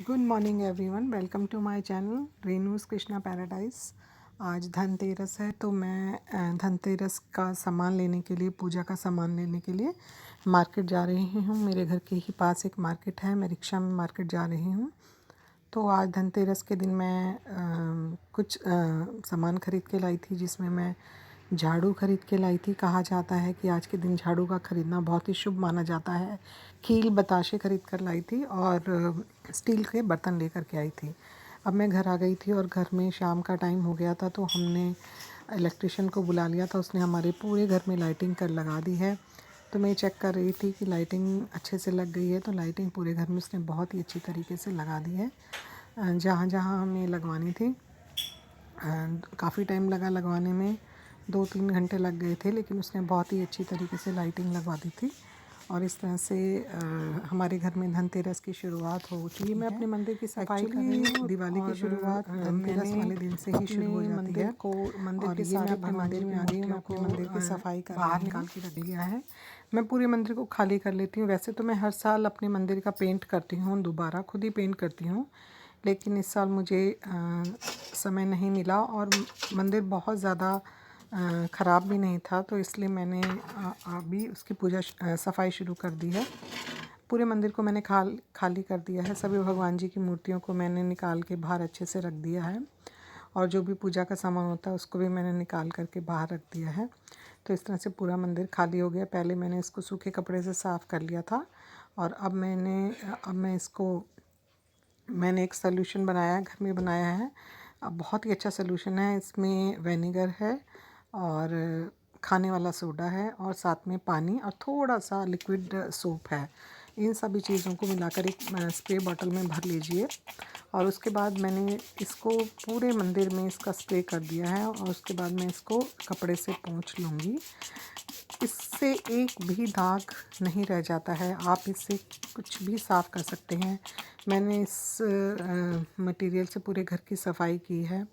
Good morning everyone, welcome to my channel Renu's Krishna paradise. आज धनतेरस है तो मैं धनतेरस का सामान लेने के लिए, पूजा का सामान लेने के लिए मार्केट जा रही हूँ। मेरे घर के ही पास एक मार्केट है, मैं रिक्शा में मार्केट जा रही हूँ। तो आज धनतेरस के दिन मैं कुछ सामान ख़रीद के लाई थी, जिसमें मैं झाड़ू ख़रीद के लाई थी। कहा जाता है कि आज के दिन झाड़ू का ख़रीदना बहुत ही शुभ माना जाता है। कील बताशे ख़रीद कर लाई थी और स्टील के बर्तन लेकर के आई थी। अब मैं घर आ गई थी और घर में शाम का टाइम हो गया था, तो हमने इलेक्ट्रिशियन को बुला लिया था। उसने हमारे पूरे घर में लाइटिंग कर लगा दी है। तो मैं चेक कर रही थी कि लाइटिंग अच्छे से लग गई है। तो लाइटिंग पूरे घर में उसने बहुत ही अच्छी तरीके से लगा दी है। जहाँ जहाँ हमें लगवानी थी, काफ़ी टाइम लगा लगवाने में, 2-3 घंटे लग गए थे, लेकिन उसने बहुत ही अच्छी तरीके से लाइटिंग लगवा दी थी। और इस तरह से हमारे घर में धनतेरस की शुरुआत हो चुकी है। मैं अपने मंदिर की सफाई कर रही हूँ। दिवाली की शुरुआत धनतेरस वाले दिन से ही शुरू हो जाती है। मंदिर के सारे अपने मंदिर में आ गई हूँ। मैं अपने मंदिर की सफाई कर बाहर निकाल के रख लिया है। मैं पूरे मंदिर को खाली कर लेती हूँ। वैसे तो मैं हर साल अपने मंदिर का पेंट करती हूँ, दोबारा खुद ही पेंट करती हूँ, लेकिन इस साल मुझे समय नहीं मिला और मंदिर बहुत ज़्यादा ख़राब भी नहीं था, तो इसलिए मैंने अभी उसकी सफाई शुरू कर दी है। पूरे मंदिर को मैंने खाली कर दिया है। सभी भगवान जी की मूर्तियों को मैंने निकाल के बाहर अच्छे से रख दिया है, और जो भी पूजा का सामान होता है उसको भी मैंने निकाल करके बाहर रख दिया है। तो इस तरह से पूरा मंदिर खाली हो गया। पहले मैंने इसको सूखे कपड़े से साफ़ कर लिया था, और अब मैंने एक सॉल्यूशन बनाया, घर में बनाया है। अब बहुत ही अच्छा सॉल्यूशन है। इसमें विनेगर है और खाने वाला सोडा है, और साथ में पानी और थोड़ा सा लिक्विड सोप है। इन सभी चीज़ों को मिलाकर एक स्प्रे बॉटल में भर लीजिए, और उसके बाद मैंने इसको पूरे मंदिर में इसका स्प्रे कर दिया है, और उसके बाद मैं इसको कपड़े से पोंछ लूँगी। इससे एक भी दाग नहीं रह जाता है। आप इससे कुछ भी साफ़ कर सकते हैं। मैंने इस मटेरियल से पूरे घर की सफाई की है।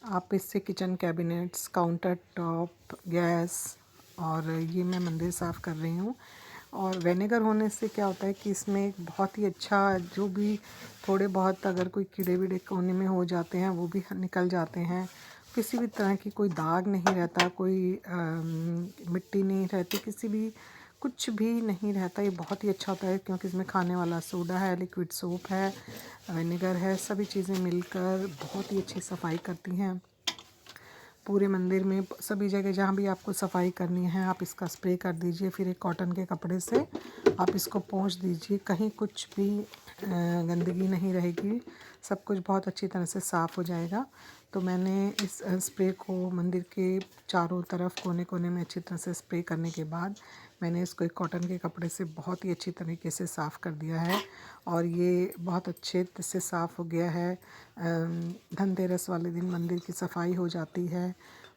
आप इससे kitchen cabinets, counter top, gas, और ये मैं मंदिर साफ़ कर रही हूँ। और विनेगर होने से क्या होता है कि इसमें एक बहुत ही अच्छा, जो भी थोड़े बहुत अगर कोई कीड़े वीड़े कोने में हो जाते हैं वो भी निकल जाते हैं। किसी भी तरह की कोई दाग नहीं रहता, कोई मिट्टी नहीं रहती, किसी भी कुछ भी नहीं रहता। ये बहुत ही अच्छा होता है, क्योंकि इसमें खाने वाला सोडा है, लिक्विड सोप है, विनेगर है। सभी चीज़ें मिलकर बहुत ही अच्छी सफाई करती हैं। पूरे मंदिर में सभी जगह जहाँ भी आपको सफाई करनी है, आप इसका स्प्रे कर दीजिए। फिर एक कॉटन के कपड़े से आप इसको पोंछ दीजिए। कहीं कुछ भी गंदगी नहीं रहेगी, सब कुछ बहुत अच्छी तरह से साफ़ हो जाएगा। तो मैंने इस स्प्रे को मंदिर के चारों तरफ कोने कोने में अच्छी तरह से स्प्रे करने के बाद मैंने इसको एक कॉटन के कपड़े से बहुत ही अच्छी तरीके से साफ़ कर दिया है, और ये बहुत अच्छे से साफ़ हो गया है। धनतेरस वाले दिन मंदिर की सफाई हो जाती है,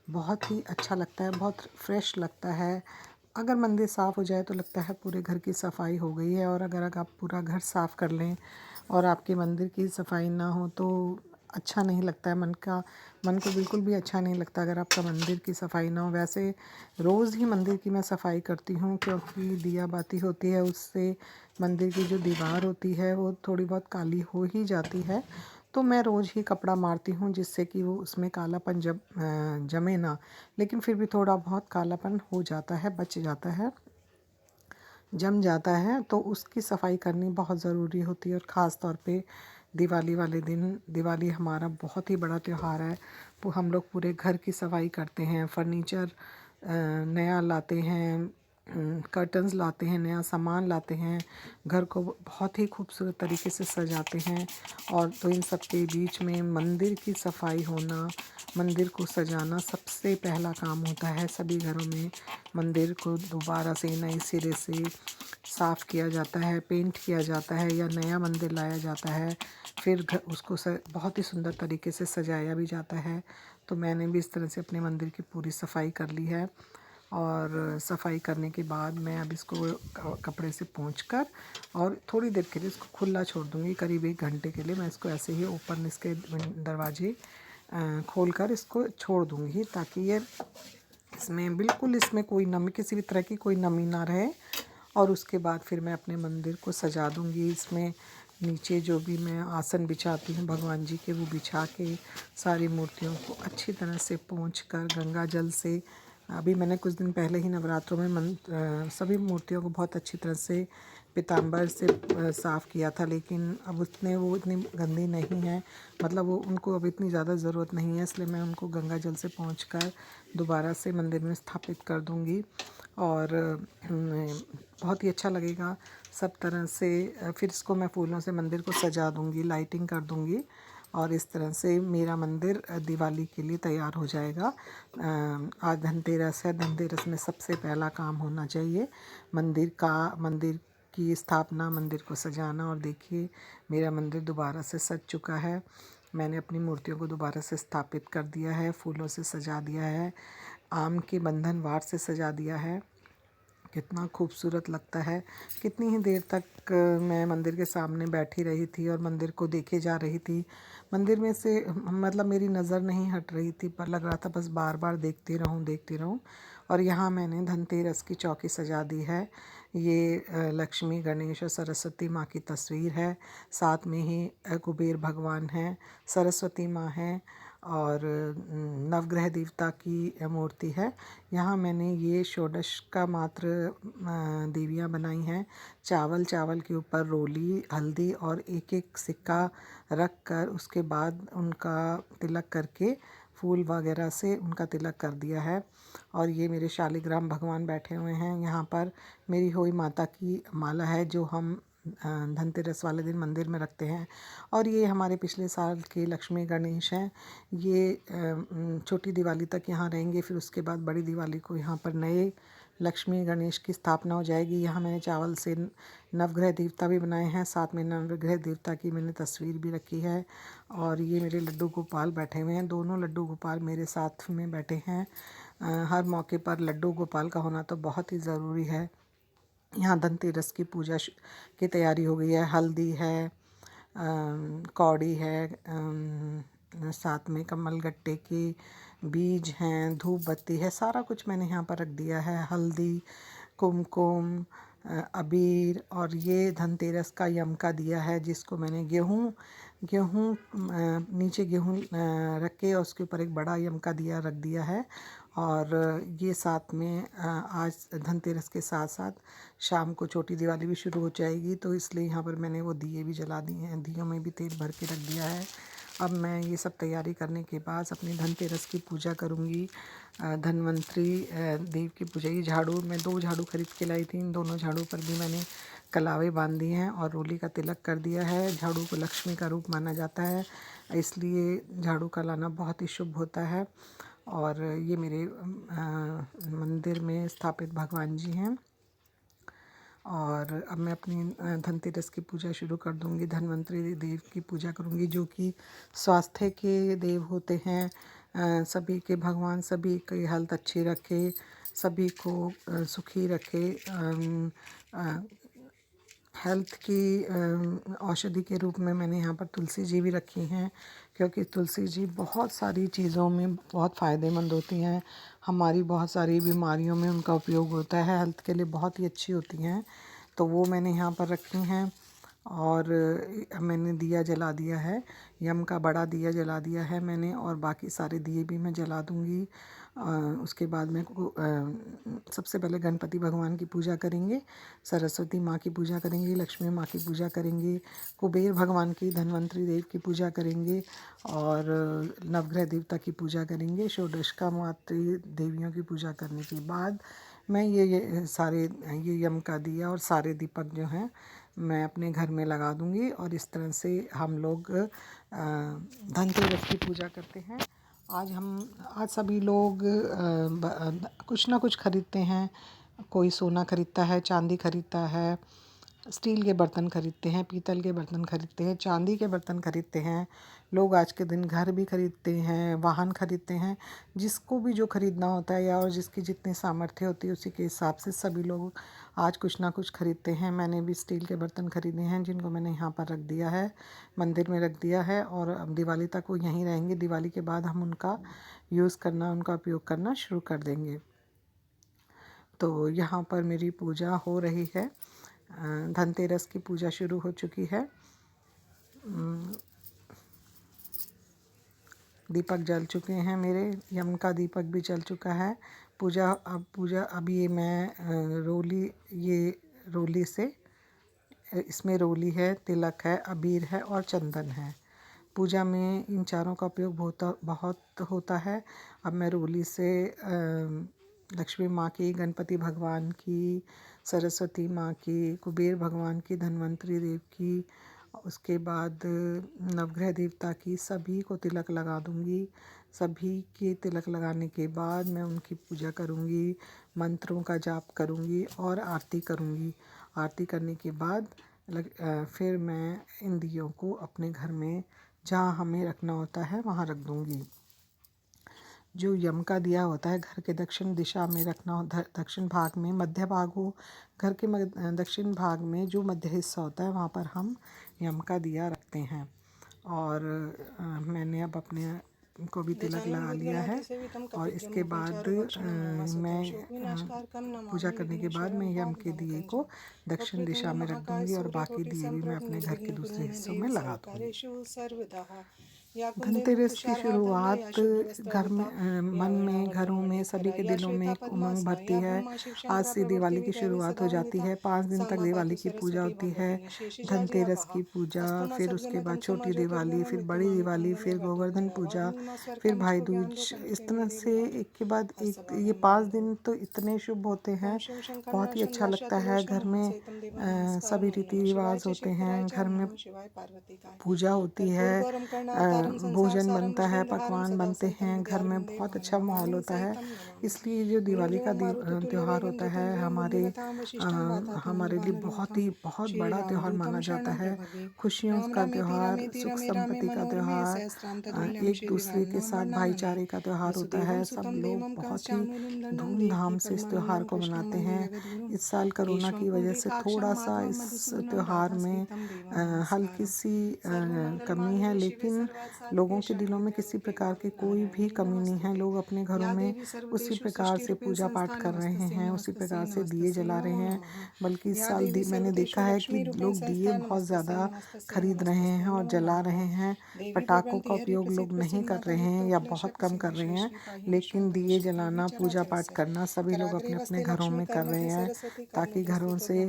बहुत ही अच्छा लगता है, बहुत फ्रेश लगता है। अगर मंदिर साफ़ हो जाए तो लगता है पूरे घर की सफाई हो गई है। और अगर आप पूरा घर साफ़ कर लें और आपके मंदिर की सफाई ना हो तो अच्छा नहीं लगता है। मन को बिल्कुल भी अच्छा नहीं लगता अगर आपका मंदिर की सफाई ना हो। वैसे रोज़ ही मंदिर की मैं सफाई करती हूँ, क्योंकि दिया बाती होती है, उससे मंदिर की जो दीवार होती है वो थोड़ी बहुत काली हो ही जाती है। तो मैं रोज़ ही कपड़ा मारती हूँ, जिससे कि वो उसमें कालापन जमे ना, लेकिन फिर भी थोड़ा बहुत कालापन हो जाता है, बच जाता है, जम जाता है। तो उसकी सफाई करनी बहुत ज़रूरी होती है। और ख़ास तौर पे दिवाली वाले दिन, दिवाली हमारा बहुत ही बड़ा त्यौहार है। तो हम लोग पूरे घर की सफाई करते हैं, फर्नीचर नया लाते हैं, कर्टन्स लाते हैं, नया सामान लाते हैं, घर को बहुत ही खूबसूरत तरीके से सजाते हैं। और तो इन सब के बीच में मंदिर की सफाई होना, मंदिर को सजाना सबसे पहला काम होता है। सभी घरों में मंदिर को दोबारा से नए सिरे से साफ़ किया जाता है, पेंट किया जाता है, या नया मंदिर लाया जाता है। फिर उसको बहुत ही सुंदर तरीके से सजाया भी जाता है। तो मैंने भी इस तरह से अपने मंदिर की पूरी सफाई कर ली है, और सफाई करने के बाद मैं अब इसको कपड़े से पोंछकर और थोड़ी देर के लिए इसको खुला छोड़ दूँगी। करीब 1 घंटे के लिए मैं इसको ऐसे ही ओपन इसके दरवाजे खोलकर इसको छोड़ दूँगी, ताकि ये इसमें कोई नमी, किसी भी तरह की कोई नमी ना रहे। और उसके बाद फिर मैं अपने मंदिर को सजा दूँगी। इसमें नीचे जो भी मैं आसन बिछाती हूँ भगवान जी के, वो बिछा के सारी मूर्तियों को अच्छी तरह से पोंछ कर गंगा जल से, अभी मैंने कुछ दिन पहले ही नवरात्रों में सभी मूर्तियों को बहुत अच्छी तरह से पीताम्बर से साफ़ किया था, लेकिन अब वो इतनी गंदी नहीं है, मतलब वो उनको अब इतनी ज़्यादा ज़रूरत नहीं है, इसलिए मैं उनको गंगा जल से पोंछ कर दोबारा से मंदिर में स्थापित कर दूँगी। और बहुत ही अच्छा लगेगा सब तरह से। फिर इसको मैं फूलों से मंदिर को सजा दूँगी, लाइटिंग कर दूँगी, और इस तरह से मेरा मंदिर दिवाली के लिए तैयार हो जाएगा। आज धनतेरस है, धनतेरस में सबसे पहला काम होना चाहिए मंदिर की स्थापना, मंदिर को सजाना। और देखिए मेरा मंदिर दोबारा से सज चुका है। मैंने अपनी मूर्तियों को दोबारा से स्थापित कर दिया है, फूलों से सजा दिया है, आम के बंधन वार से सजा दिया है। कितना खूबसूरत लगता है। कितनी ही देर तक मैं मंदिर के सामने बैठी रही थी और मंदिर को देखे जा रही थी। मंदिर में से मतलब मेरी नज़र नहीं हट रही थी, पर लग रहा था बस बार बार देखती रहूं। और यहाँ मैंने धनतेरस की चौकी सजा दी है। ये लक्ष्मी, गणेश और सरस्वती माँ की तस्वीर है। साथ में ही कुबेर भगवान हैं, सरस्वती माँ हैं, और नवग्रह देवता की मूर्ति है। यहाँ मैंने ये षोडश का मात्र देवियाँ बनाई हैं। चावल के ऊपर रोली, हल्दी और एक एक सिक्का रख कर उसके बाद उनका तिलक करके फूल वगैरह से उनका तिलक कर दिया है। और ये मेरे शालिग्राम भगवान बैठे हुए हैं। यहाँ पर मेरी होई माता की माला है, जो हम धनतेरस वाले दिन मंदिर में रखते हैं। और ये हमारे पिछले साल के लक्ष्मी गणेश हैं। ये छोटी दिवाली तक यहाँ रहेंगे, फिर उसके बाद बड़ी दिवाली को यहाँ पर नए लक्ष्मी गणेश की स्थापना हो जाएगी। यहाँ मैंने चावल से नवग्रह देवता भी बनाए हैं, साथ में नवग्रह देवता की मैंने तस्वीर भी रखी है। और ये मेरे लड्डू गोपाल बैठे हुए हैं, दोनों लड्डू गोपाल मेरे साथ में बैठे हैं। हर मौके पर लड्डू गोपाल का होना तो बहुत ही ज़रूरी है। यहाँ धनतेरस की पूजा की तैयारी हो गई है। हल्दी है, कौड़ी है, साथ में कमल गट्टे के बीज हैं, धूप बत्ती है, सारा कुछ मैंने यहाँ पर रख दिया है। हल्दी, कुमकुम, अबीर, और ये धनतेरस का यम का दिया है, जिसको मैंने गेहूँ नीचे गेहूँ रख के और उसके ऊपर एक बड़ा यम का दिया रख दिया है। और ये साथ में आज धनतेरस के साथ साथ शाम को छोटी दिवाली भी शुरू हो जाएगी, तो इसलिए यहाँ पर मैंने वो दिए भी जला दिए हैं, दियों में भी तेल भर के रख दिया है। अब मैं ये सब तैयारी करने के बाद अपनी धनतेरस की पूजा करूँगी। धन्वंतरी देव की पूजा। ये झाड़ू मैं 2 झाड़ू खरीद के लाई थी, इन दोनों झाड़ू पर भी मैंने कलावे बांध दिए हैं और रोली का तिलक कर दिया है। झाड़ू को लक्ष्मी का रूप माना जाता है, इसलिए झाड़ू का लाना बहुत ही शुभ होता है। और ये मेरे मंदिर में स्थापित भगवान जी हैं। और अब मैं अपनी धनतेरस की पूजा शुरू कर दूंगी। धन्वंतरी देव की पूजा करूंगी, जो कि स्वास्थ्य के देव होते हैं। सभी के भगवान सभी की हेल्थ अच्छी रखे, सभी को सुखी रखे। हेल्थ की औषधि के रूप में मैंने यहाँ पर तुलसी जी भी रखी हैं, क्योंकि तुलसी जी बहुत सारी चीज़ों में बहुत फ़ायदेमंद होती हैं। हमारी बहुत सारी बीमारियों में उनका उपयोग होता है, हेल्थ के लिए बहुत ही अच्छी होती हैं, तो वो मैंने यहाँ पर रखी हैं। और मैंने दिया जला दिया है, यम का बड़ा दिया जला दिया है मैंने, और बाकी सारे दिए भी मैं जला दूँगी। उसके बाद में सबसे पहले गणपति भगवान की पूजा करेंगे, सरस्वती माँ की पूजा करेंगे, लक्ष्मी माँ की पूजा करेंगे, कुबेर भगवान की, धन्वंतरी देव की पूजा करेंगे, और नवग्रह देवता की पूजा करेंगे। षोडशका मातृ देवियों की पूजा करने के बाद मैं ये सारे ये यम का दिया और सारे दीपक जो हैं मैं अपने घर में लगा दूंगी। और इस तरह से हम लोग धनतेरस की पूजा करते हैं। आज सभी लोग कुछ ना कुछ खरीदते हैं। कोई सोना खरीदता है, चांदी खरीदता है, स्टील के बर्तन खरीदते हैं, पीतल के बर्तन खरीदते हैं, चांदी के बर्तन खरीदते हैं। लोग आज के दिन घर भी खरीदते हैं, वाहन खरीदते हैं। जिसको भी जो खरीदना होता है या और जिसकी जितनी सामर्थ्य होती है उसी के हिसाब से सभी लोग आज कुछ ना कुछ खरीदते हैं। मैंने भी स्टील के बर्तन खरीदे हैं, जिनको मैंने यहाँ पर रख दिया है, मंदिर में रख दिया है, और अब दिवाली तक वो यहीं रहेंगे। दिवाली के बाद हम उनका उपयोग करना शुरू कर देंगे। तो यहाँ पर मेरी पूजा हो रही है। धनतेरस की पूजा शुरू हो चुकी है। दीपक जल चुके हैं मेरे, यम का दीपक भी जल चुका है। पूजा अब ये मैं रोली से, इसमें रोली है, तिलक है, अबीर है और चंदन है। पूजा में इन चारों का उपयोग बहुत होता है। अब मैं रोली से लक्ष्मी माँ की, गणपति भगवान की, सरस्वती माँ की, कुबेर भगवान की, धन्वंतरी देव की, उसके बाद नवग्रह देवता की, सभी को तिलक लगा दूंगी। सभी के तिलक लगाने के बाद मैं उनकी पूजा करूंगी, मंत्रों का जाप करूंगी और आरती करूंगी। आरती करने के बाद फिर मैं इन दियों को अपने घर में जहाँ हमें रखना होता है वहाँ रख दूंगी। जो यम का दिया होता है घर के दक्षिण दिशा में रखना हो, दक्षिण भाग में, मध्य भाग हो घर के दक्षिण भाग में जो मध्य हिस्सा होता है वहाँ पर हम यम का दिया रखते हैं। और मैंने अब अपने को भी तिलक लगा लिया है और इसके बाद मैं पूजा करने के बाद मैं यम के दिए को दक्षिण दिशा में रख दूंगी और बाकी दिए भी मैं अपने घर के दूसरे हिस्सों में लगा दूंगी। धनतेरस की शुरुआत घर में, मन में, घरों में, सभी के दिलों में एक उमंग भरती है। आज से दिवाली की शुरुआत हो जाती है। 5 दिन तक दिवाली की पूजा होती है। धनतेरस की पूजा, फिर उसके बाद छोटी दिवाली, फिर बड़ी दिवाली, फिर गोवर्धन पूजा, फिर भाई दूज, इस तरह से एक के बाद एक ये 5 दिन तो इतने शुभ होते हैं, बहुत ही अच्छा लगता है। घर में सभी रीति रिवाज होते हैं, घर में पूजा होती है, भोजन बनता है, पकवान बनते हैं, घर में बहुत अच्छा माहौल होता है। इसलिए जो दिवाली का त्यौहार होता है हमारे लिए बहुत बड़ा त्यौहार माना जाता है। खुशियों का त्यौहार, सुख संपत्ति का त्यौहार, एक दूसरे के साथ भाईचारे का त्यौहार होता है। सब लोग बहुत ही धूमधाम से इस त्यौहार को मनाते हैं। इस साल कोरोना की वजह से थोड़ा सा इस त्यौहार में हल्की सी कमी है, लेकिन लोगों के दिलों में किसी प्रकार की कोई भी कमी नहीं है। लोग अपने घरों में उसी प्रकार से पूजा पाठ कर रहे हैं, उसी प्रकार से दिए जला रहे हैं। बल्कि इस साल मैंने देखा है कि लोग दिए बहुत ज़्यादा खरीद रहे हैं और जला रहे हैं। पटाखों का उपयोग लोग नहीं कर रहे हैं या बहुत कम कर रहे हैं, लेकिन दिए जलाना, पूजा पाठ करना सभी लोग अपने अपने घरों में कर रहे हैं, ताकि घरों से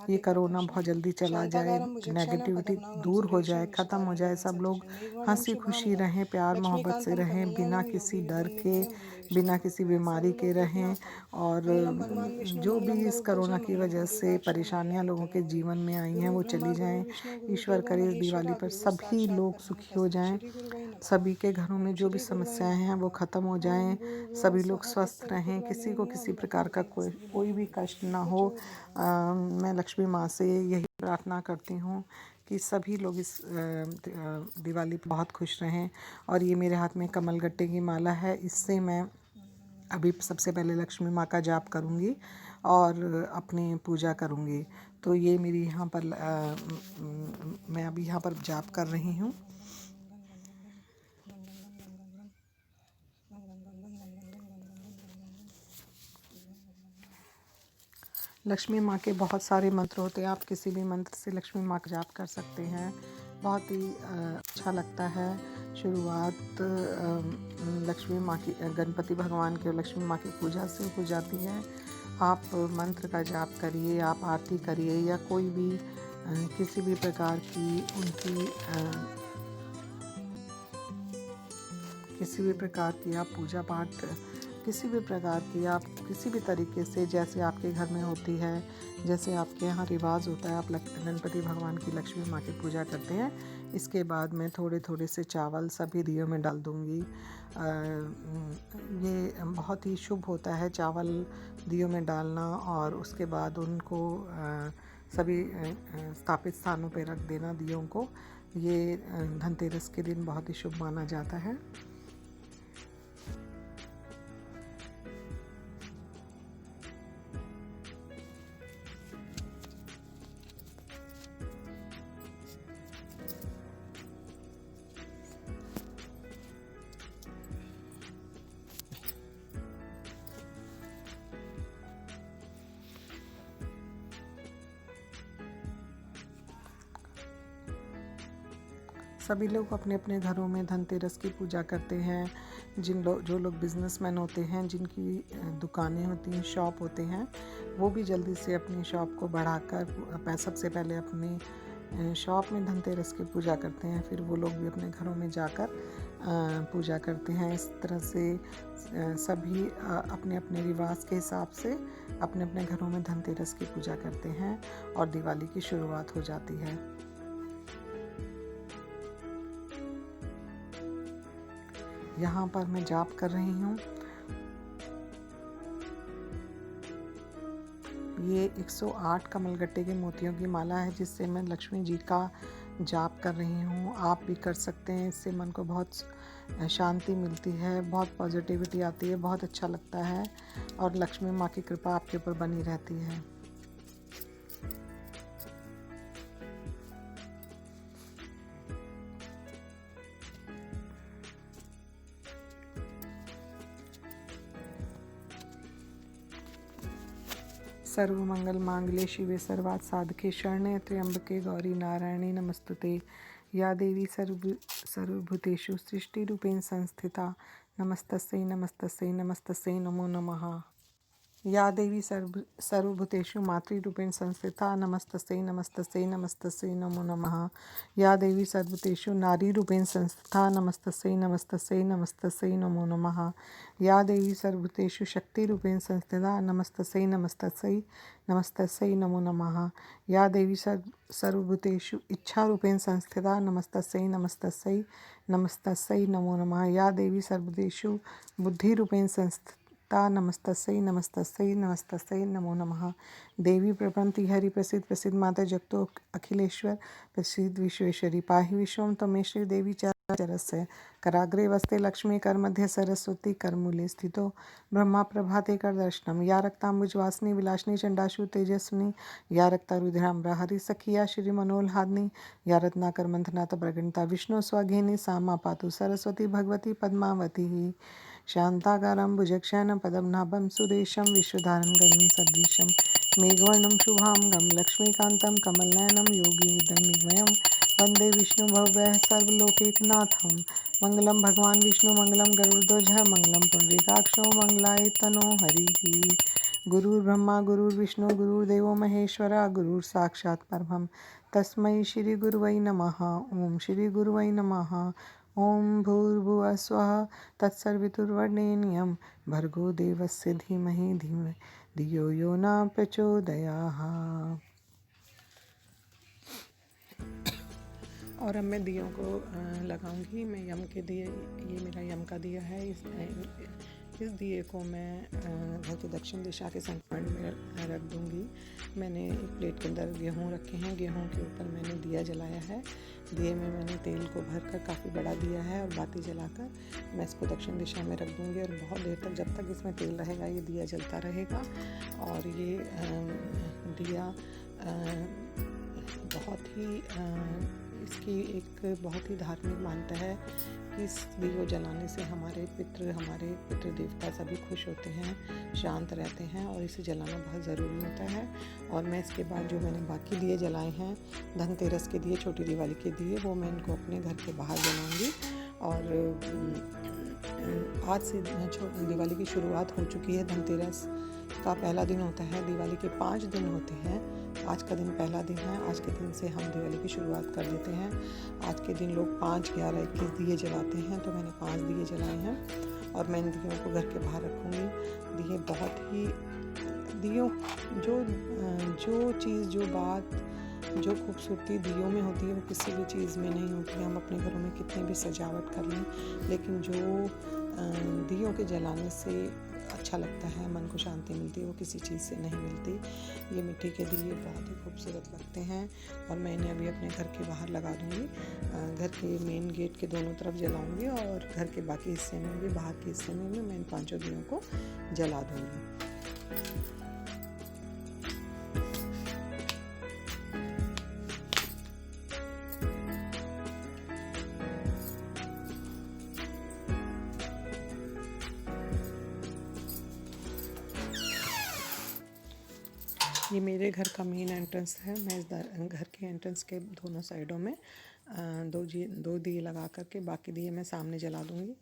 ये कोरोना बहुत जल्दी चला जाए, नेगेटिविटी दूर हो जाए, ख़त्म हो जाए। सब लोग हंसी खुशी रहें, प्यार मोहब्बत से रहें, बिना किसी डर के, बिना किसी बीमारी के रहें। और जो भी इस कोरोना की वजह से परेशानियां लोगों के जीवन में आई हैं वो चली जाएं। ईश्वर करे इस दिवाली पर सभी लोग सुखी हो जाएं, सभी के घरों में जो भी समस्याएं हैं वो ख़त्म हो जाएं, सभी लोग स्वस्थ रहें, किसी को किसी प्रकार का कोई भी कष्ट ना हो। मैं लक्ष्मी माँ से यही प्रार्थना करती हूँ कि सभी लोग इस दिवाली पर बहुत खुश रहें। और ये मेरे हाथ में कमलगट्टे की माला है, इससे मैं अभी सबसे पहले लक्ष्मी माँ का जाप करूँगी और अपनी पूजा करूँगी। तो ये मेरी यहाँ पर मैं अभी यहाँ पर जाप कर रही हूँ। लक्ष्मी माँ के बहुत सारे मंत्र होते हैं, आप किसी भी मंत्र से लक्ष्मी माँ का जाप कर सकते हैं। बहुत ही अच्छा लगता है। शुरुआत लक्ष्मी माँ की, गणपति भगवान की और लक्ष्मी माँ की पूजा से हो जाती है। आप मंत्र का जाप करिए, आप आरती करिए, या कोई भी किसी भी प्रकार की उनकी किसी भी प्रकार की आप पूजा पाठ, किसी भी प्रकार की आप किसी भी तरीके से, जैसे आपके घर में होती है, जैसे आपके यहाँ रिवाज होता है, आप गणपति भगवान की, लक्ष्मी माँ की पूजा करते हैं। इसके बाद मैं थोड़े थोड़े से चावल सभी दियों में डाल दूँगी। ये बहुत ही शुभ होता है चावल दियों में डालना, और उसके बाद उनको सभी स्थापित स्थानों पर रख देना दियों को। ये धनतेरस के दिन बहुत ही शुभ माना जाता है। सभी लोग अपने अपने घरों में धनतेरस की पूजा करते हैं। जो लोग बिजनेसमैन होते हैं, जिनकी दुकानें होती हैं, शॉप होते हैं, वो भी जल्दी से अपनी शॉप को बढ़ाकर सबसे पहले अपनी शॉप में धनतेरस की पूजा करते हैं। फिर वो लोग भी अपने घरों में जाकर पूजा करते हैं। इस तरह से सभी अपने अपने रिवाज के हिसाब से अपने अपने घरों में धनतेरस की पूजा करते हैं और दिवाली की शुरुआत हो जाती है। यहाँ पर मैं जाप कर रही हूँ। ये 108 कमलगट्टे के मोतियों की माला है, जिससे मैं लक्ष्मी जी का जाप कर रही हूँ। आप भी कर सकते हैं। इससे मन को बहुत शांति मिलती है, बहुत पॉजिटिविटी आती है, बहुत अच्छा लगता है और लक्ष्मी माँ की कृपा आपके ऊपर बनी रहती है। सर्वमंगल मांगल्ये शिवे सर्वार्थ साधके शरण्ये त्र्यंबके गौरी नारायणी नमस्तुते। या देवी सर्वभूतेषु सृष्टिरूपेण संस्थिता नमस्तस्यै नमस्तस्यै नमस्तस्यै नमो नमः। या देवी सर्वभूतेषु मातृरूपेण संस्थिता नमस्तस्यै नमस्तस्यै नमस्तस्यै नमो नमः। या देवी सर्वभूतेषु नारीरूपेण संस्थिता नमस्तस्यै नमस्तस्यै नमस्तस्यै नमो नमः। या देवी सर्वभूतेषु शक्तिरूपेण संस्थिता नमस्तस्यै नमस्तस्यै नमस्तस्यै नमो नमः। या देवी सर्वभूतेषु इच्छारूपेण संस्थिता नमस्तस्यै नमस्तस्यै नमस्तस्यै नमो नमः। या देवी सर्वभूतेषु बुद्धिरूपेण संस्थिता नमस्तस्यै नमस्तस्यै नमस्तस्यै नमो नमः। देवी प्रपन्ति हरि प्रसीद प्रसीद माता जगतो अखिलेश्वर प्रसीद विश्वेश्वरी पाहि विश्वम त्वमेश्वरी देवी चरस्य कराग्रे वस्ते लक्ष्मी कर मध्य सरस्वती करमूले स्थितो ब्रह्मा प्रभाते कर दर्शनम। या रक्तांबुजवासिनी विलासिनी चंडाशु तेजस्विनी या रक्तारुधिराम्बरा हरि सखिया श्री मनोल्हादिनी या रत्नाकर मंथनाथ प्रगणिता विष्णु स्वघेनी सामा पातु सरस्वती भगवती पद्मावती। शांताकारं भुजगशयनं पद्मनाभं सुरेशं विश्वधारं गगनं सदृशं मेघवर्णं शुभांगं लक्ष्मीकान्तं कमलनयनं योगिविदं वन्दे विष्णुभव्यः सर्वलोकैकनाथं। मंगलम भगवान विष्णु मंगलम गरुड़ध्वज मंगलम पुंडरीकाक्षो मंगलायतनो हरिः। गुरुर्ब्रह्मा गुरुर्विष्णु गुरुर्देवो महेश्वरा गुरुः साक्षात् परब्रह्म तस्मै श्री गुरुवै नमः। ओम श्री गुरुवै नमः। ओम भूर्भुवः स्वः तत्सवितुर्वरेण्यं भर्गो देवस्य धीमहि धियो यो न प्रचोदयात्। और अब मैं दियों को लगाऊंगी। मैं यम के दिए, ये मेरा यम का दिया है। इस दिए को मैं घर के दक्षिण दिशा के संकर्ण में रख दूंगी। मैंने एक प्लेट के अंदर गेहूँ रखे हैं, गेहूँ के ऊपर मैंने दिया जलाया है। दिए में मैंने तेल को भरकर काफ़ी बड़ा दिया है और बाती जलाकर मैं इसको दक्षिण दिशा में रख दूंगी और बहुत देर तक, जब तक इसमें तेल रहेगा, ये दिया जलता रहेगा। और ये दिया बहुत ही इसकी एक बहुत ही धार्मिक मान्यता है कि इस दियो जलाने से हमारे पितृ देवता सभी खुश होते हैं, शांत रहते हैं और इसे जलाना बहुत ज़रूरी होता है। और मैं इसके बाद जो मैंने बाकी दिए जलाए हैं, धनतेरस के दिए, छोटी दिवाली के दिए, वो मैं इनको अपने घर के बाहर जलाऊंगी। और आज से दिवाली की शुरुआत हो चुकी है। धनतेरस का पहला दिन होता है, दिवाली के 5 दिन होते हैं। आज का दिन पहला दिन है। आज के दिन से हम दिवाली की शुरुआत कर देते हैं। आज के दिन लोग 5, 11, 21 दिए जलाते हैं, तो मैंने 5 दिए जलाए हैं और मैं इन दियों को घर के बाहर रखूँगी। दिए बहुत ही दियों जो चीज़, जो बात, जो खूबसूरती दियों में होती है वो किसी भी चीज़ में नहीं होती है। हम अपने घरों में कितनी भी सजावट कर लें, लेकिन जो दियों के जलाने से अच्छा लगता है, मन को शांति मिलती है, वो किसी चीज़ से नहीं मिलती। ये मिट्टी के दिए बहुत ही खूबसूरत लगते हैं और मैं इन्हें अभी अपने घर के बाहर लगा दूँगी। घर के मेन गेट के दोनों तरफ जलाऊँगी और घर के बाकी हिस्से में भी, बाहर के हिस्से में भी मैं इन 5 दियों को जला दूँगी। ये मेरे घर का मेन एंट्रेंस है। मैं इस घर के एंट्रेंस के दोनों साइडों में दो दिए लगा करके बाकी दिए मैं सामने जला दूँगी।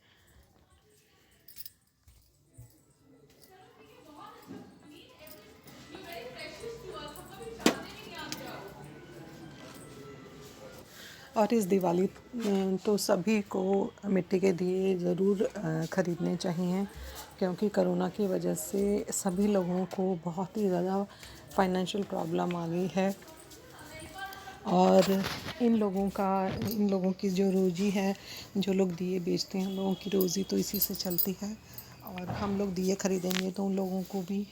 और इस दिवाली में तो सभी को मिट्टी के दिए ज़रूर ख़रीदने चाहिए, क्योंकि कोरोना की वजह से सभी लोगों को बहुत ही ज़्यादा फाइनेंशियल प्रॉब्लम आ गई है। और इन लोगों की जो रोज़ी है, जो लोग दिए बेचते हैं, उन लोगों की रोज़ी तो इसी से चलती है। और हम लोग दिए ख़रीदेंगे तो उन लोगों को भी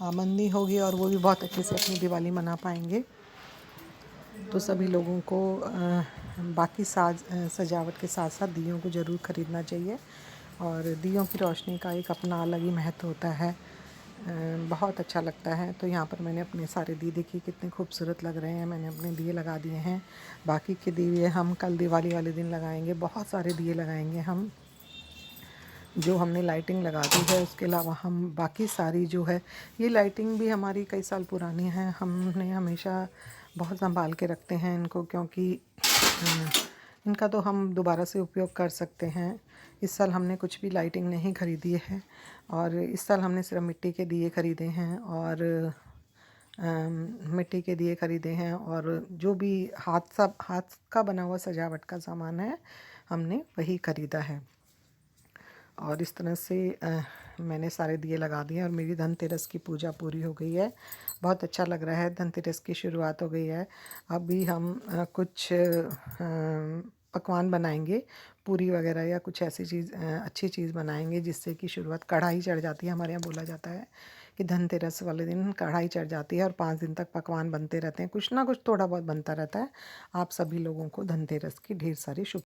आमदनी होगी और वो भी बहुत अच्छे से अपनी दिवाली मना पाएंगे। तो सभी लोगों को बाकी सजावट के साथ साथ दियों को ज़रूर ख़रीदना चाहिए। और दियों की रोशनी का एक अपना अलग ही महत्व होता है, बहुत अच्छा लगता है। तो यहाँ पर मैंने अपने सारे दिए देखिए कितने खूबसूरत लग रहे हैं, मैंने अपने दिए लगा दिए हैं। बाकी के दिए हम कल दिवाली वाले दिन लगाएंगे, बहुत सारे दिए लगाएंगे हम। जो हमने लाइटिंग लगा दी है उसके अलावा हम बाकी सारी जो है, ये लाइटिंग भी हमारी कई साल पुरानी है, हमने हमेशा बहुत संभाल के रखते हैं इनको, क्योंकि इनका तो हम दोबारा से उपयोग कर सकते हैं। इस साल हमने कुछ भी लाइटिंग नहीं ख़रीदी है, और इस साल हमने सिर्फ मिट्टी के दिए ख़रीदे हैं, और मिट्टी के दिए ख़रीदे हैं। और जो भी हाथ का बना हुआ सजावट का सामान है हमने वही ख़रीदा है। और इस तरह से मैंने सारे दिए लगा दिए और मेरी धनतेरस की पूजा पूरी हो गई है। बहुत अच्छा लग रहा है, धनतेरस की शुरुआत हो गई है। अभी हम कुछ पकवान बनाएंगे, पूरी वगैरह या कुछ ऐसी चीज़ अच्छी चीज़ बनाएंगे जिससे कि शुरुआत, कढ़ाई चढ़ जाती है हमारे यहाँ, बोला जाता है कि धनतेरस वाले दिन कढ़ाई चढ़ जाती है और 5 दिन तक पकवान बनते रहते हैं, कुछ ना कुछ थोड़ा बहुत बनता रहता है। आप सभी लोगों को धनतेरस की ढेर सारी शुभ